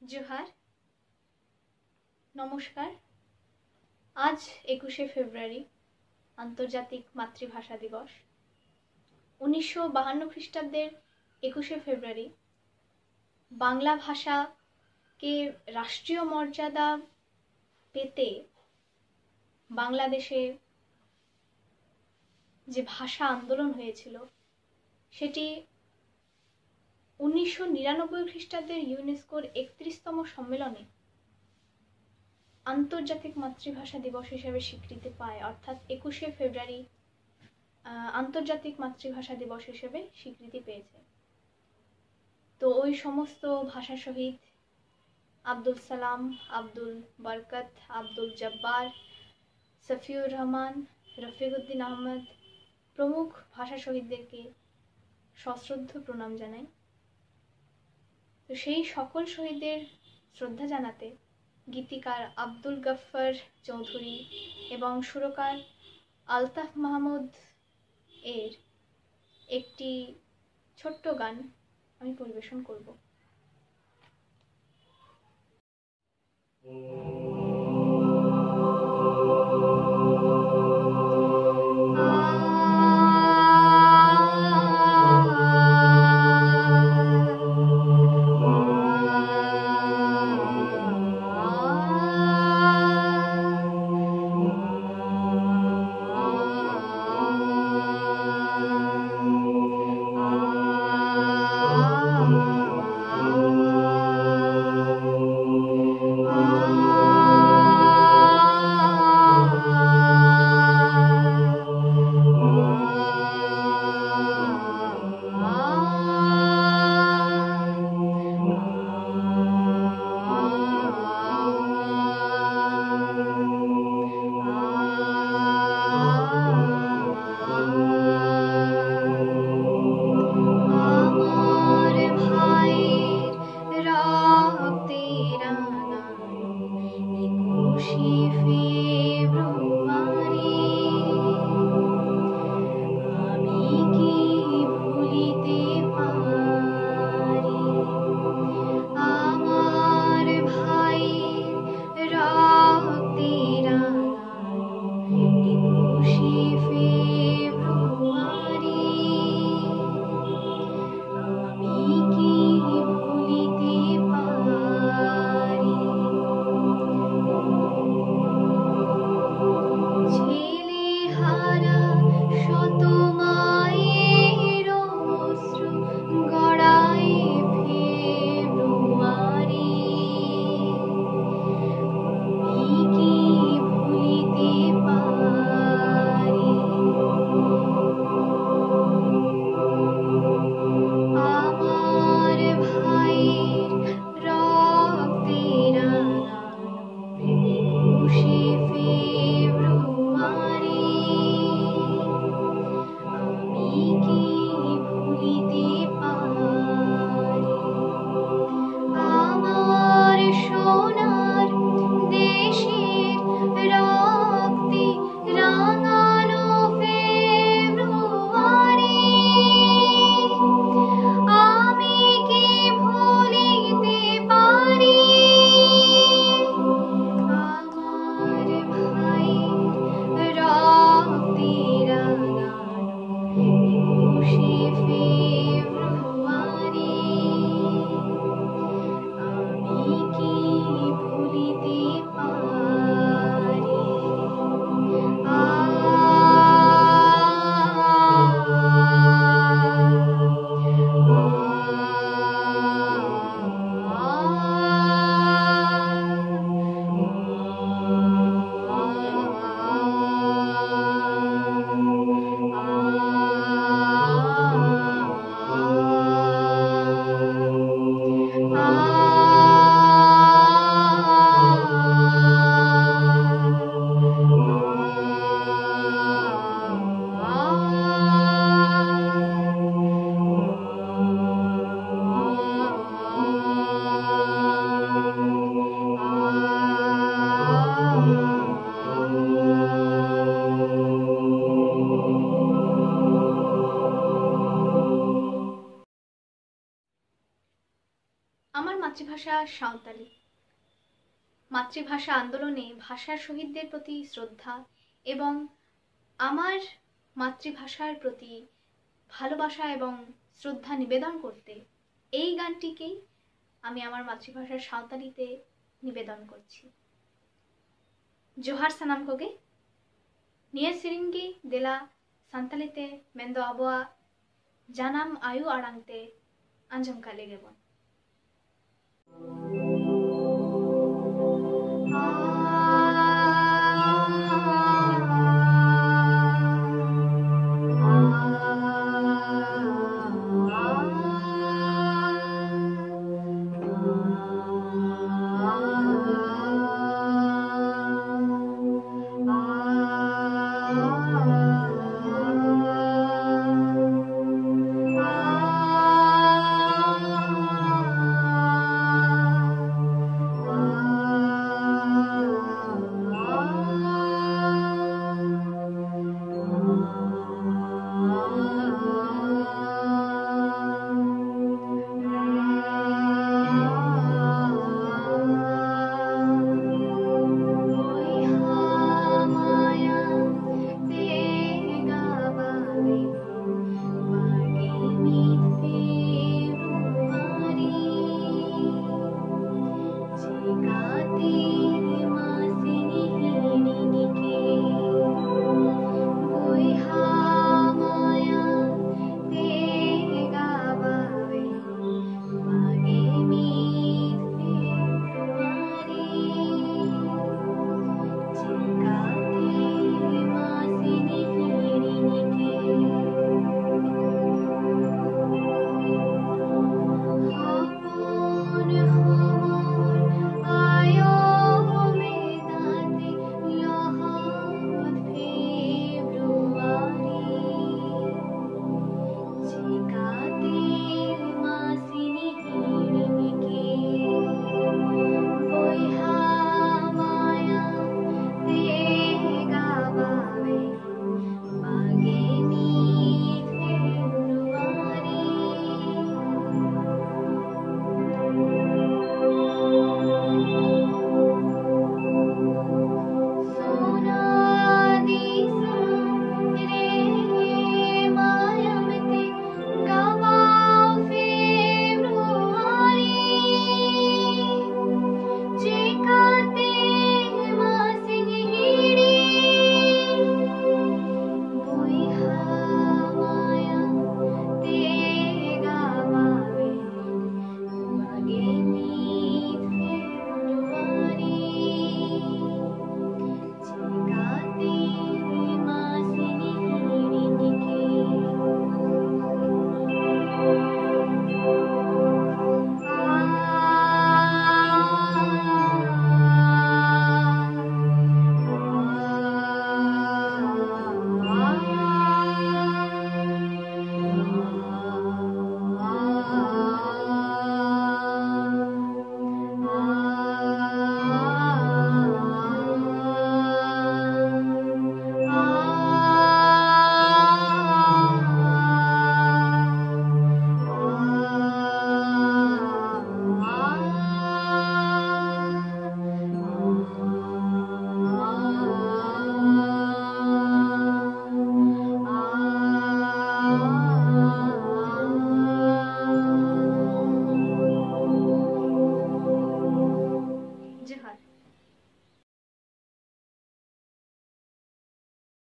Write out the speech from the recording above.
जोहार नमस्कार। आज 21 फेब्रुआरी आंतर्जातिक मातृभाषा दिवस। 1952 ख्रिस्टाब्देर 21 फेब्रुआरी बांगला भाषा के राष्ट्रीय मर्यादा पेते बांग्लादेशे जे भाषा आंदोलन हयेछिलो सेटी 1999 ख्रिस्टाब्देर यूनेस्कोर 31तम सम्मेलने आंतर्जातिक मातृभाषा दिवस हिसेबे स्वीकृति पाय, अर्थात 21 फेब्रुआरी आंतर्जातिक मातृभाषा दिवस हिसेबे स्वीकृति पेयेछे। तो ओई समस्त भाषा शहीद आब्दुल सलाम, आब्दुल बरकत, आब्दुल जब्बार, सफिउर रहमान, रफिकुद्दीन आहमद प्रमुख भाषा शहीददेरके सश्रद्ध प्रणाम जानाई। तो सेई सकल शहीदদের श्रद्धा जानाते गीतिकार आब्दुल गफ्फार चौधुरी एवं सुरकार आल्ताफ माहमूद एर एकटी छोट्ट गान आमी परिवेशन करब। আমার মাতৃভাষা সাঁওতালি। মাতৃভাষা আন্দোলনে ভাষার শহীদদের প্রতি শ্রদ্ধা এবং আমার মাতৃভাষার প্রতি ভালোবাসা এবং শ্রদ্ধা নিবেদন করতে এই গানটিকেই আমি আমার মাতৃভাষার সাঁওতালিতে নিবেদন করছি। जोहार सानाम कोगे निया सिरिंगी दिला सान्तालिते मेंदो आबोआ जानाम आयु आड़ांगते आंजम काले गेबन।